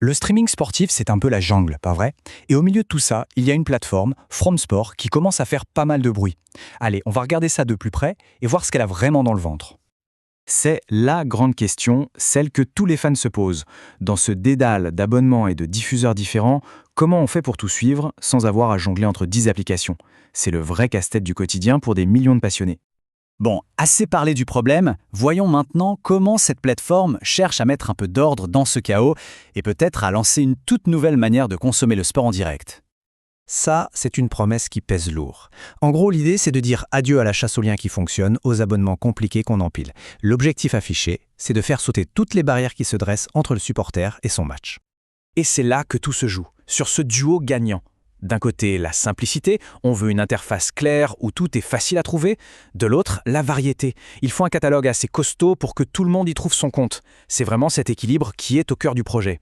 Le streaming sportif, c'est un peu la jungle, pas vrai? Et au milieu de tout ça, il y a une plateforme, FromSport, qui commence à faire pas mal de bruit. Allez, on va regarder ça de plus près et voir ce qu'elle a vraiment dans le ventre. C'est la grande question, celle que tous les fans se posent. Dans ce dédale d'abonnements et de diffuseurs différents, comment on fait pour tout suivre sans avoir à jongler entre 10 applications? C'est le vrai casse-tête du quotidien pour des millions de passionnés. Bon, assez parlé du problème, voyons maintenant comment cette plateforme cherche à mettre un peu d'ordre dans ce chaos et peut-être à lancer une toute nouvelle manière de consommer le sport en direct. Ça, c'est une promesse qui pèse lourd. En gros, l'idée, c'est de dire adieu à la chasse aux liens qui fonctionne, aux abonnements compliqués qu'on empile. L'objectif affiché, c'est de faire sauter toutes les barrières qui se dressent entre le supporter et son match. Et c'est là que tout se joue, sur ce duo gagnant. D'un côté, la simplicité, on veut une interface claire où tout est facile à trouver. De l'autre, la variété. Il faut un catalogue assez costaud pour que tout le monde y trouve son compte. C'est vraiment cet équilibre qui est au cœur du projet.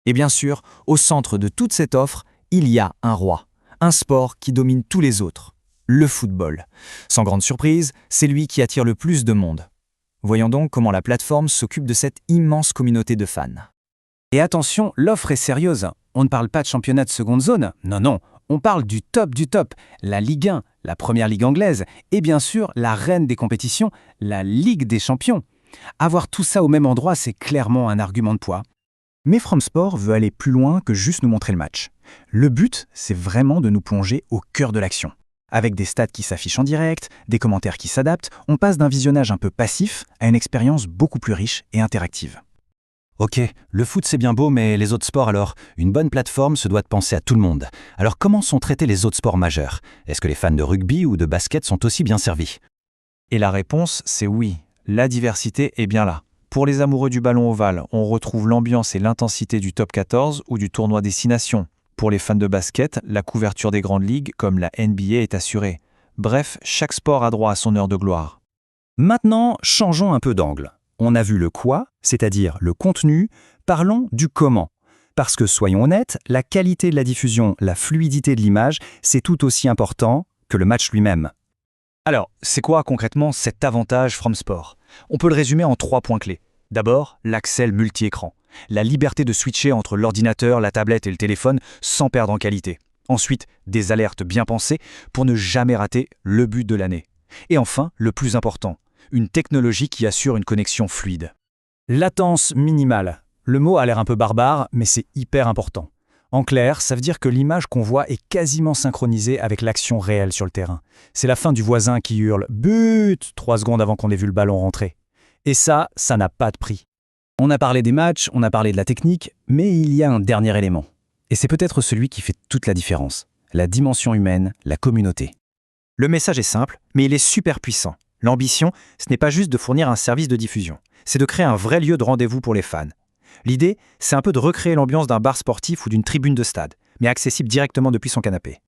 Et bien sûr, au centre de toute cette offre, il y a un roi, un sport qui domine tous les autres, le football. Sans grande surprise, c'est lui qui attire le plus de monde. Voyons donc comment la plateforme s'occupe de cette immense communauté de fans. Et attention, l'offre est sérieuse. On ne parle pas de championnat de seconde zone, non, on parle du top, la Ligue 1, la première ligue anglaise, et bien sûr la reine des compétitions, la Ligue des champions. Avoir tout ça au même endroit, c'est clairement un argument de poids. Mais FromSport veut aller plus loin que juste nous montrer le match. Le but, c'est vraiment de nous plonger au cœur de l'action. Avec des stats qui s'affichent en direct, des commentaires qui s'adaptent, on passe d'un visionnage un peu passif à une expérience beaucoup plus riche et interactive. Ok, le foot c'est bien beau, mais les autres sports alors? Une bonne plateforme se doit de penser à tout le monde. Alors comment sont traités les autres sports majeurs? Est-ce que les fans de rugby ou de basket sont aussi bien servis? Et la réponse, c'est oui. La diversité est bien là. Pour les amoureux du ballon ovale, on retrouve l'ambiance et l'intensité du top 14 ou du tournoi Destination. Pour les fans de basket, la couverture des grandes ligues comme la NBA est assurée. Bref, chaque sport a droit à son heure de gloire. Maintenant, changeons un peu d'angle. On a vu le quoi, c'est-à-dire le contenu, parlons du comment. Parce que, soyons honnêtes, la qualité de la diffusion, la fluidité de l'image, c'est tout aussi important que le match lui-même. Alors, c'est quoi concrètement cet avantage FromSport? On peut le résumer en 3 points clés. D'abord, l'accès multi-écran. La liberté de switcher entre l'ordinateur, la tablette et le téléphone sans perdre en qualité. Ensuite, des alertes bien pensées pour ne jamais rater le but de l'année. Et enfin, le plus important, une technologie qui assure une connexion fluide. Latence minimale. Le mot a l'air un peu barbare, mais c'est hyper important. En clair, ça veut dire que l'image qu'on voit est quasiment synchronisée avec l'action réelle sur le terrain. C'est la fin du voisin qui hurle « But !» 3 secondes avant qu'on ait vu le ballon rentrer. Et ça n'a pas de prix. On a parlé des matchs, on a parlé de la technique, mais il y a un dernier élément. Et c'est peut-être celui qui fait toute la différence. La dimension humaine, la communauté. Le message est simple, mais il est super puissant. L'ambition, ce n'est pas juste de fournir un service de diffusion, c'est de créer un vrai lieu de rendez-vous pour les fans. L'idée, c'est un peu de recréer l'ambiance d'un bar sportif ou d'une tribune de stade, mais accessible directement depuis son canapé.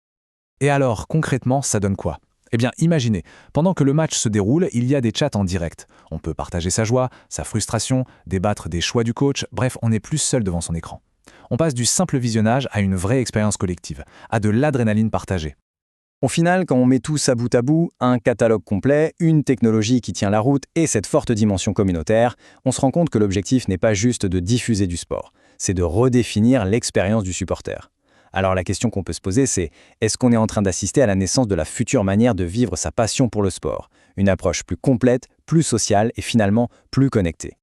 Et alors, concrètement, ça donne quoi? Eh bien, imaginez, pendant que le match se déroule, il y a des chats en direct. On peut partager sa joie, sa frustration, débattre des choix du coach, bref, on n'est plus seul devant son écran. On passe du simple visionnage à une vraie expérience collective, à de l'adrénaline partagée. Au final, quand on met tout ça bout à bout, un catalogue complet, une technologie qui tient la route et cette forte dimension communautaire, on se rend compte que l'objectif n'est pas juste de diffuser du sport, c'est de redéfinir l'expérience du supporter. Alors la question qu'on peut se poser, c'est est-ce qu'on est en train d'assister à la naissance de la future manière de vivre sa passion pour le sport? Une approche plus complète, plus sociale et finalement plus connectée.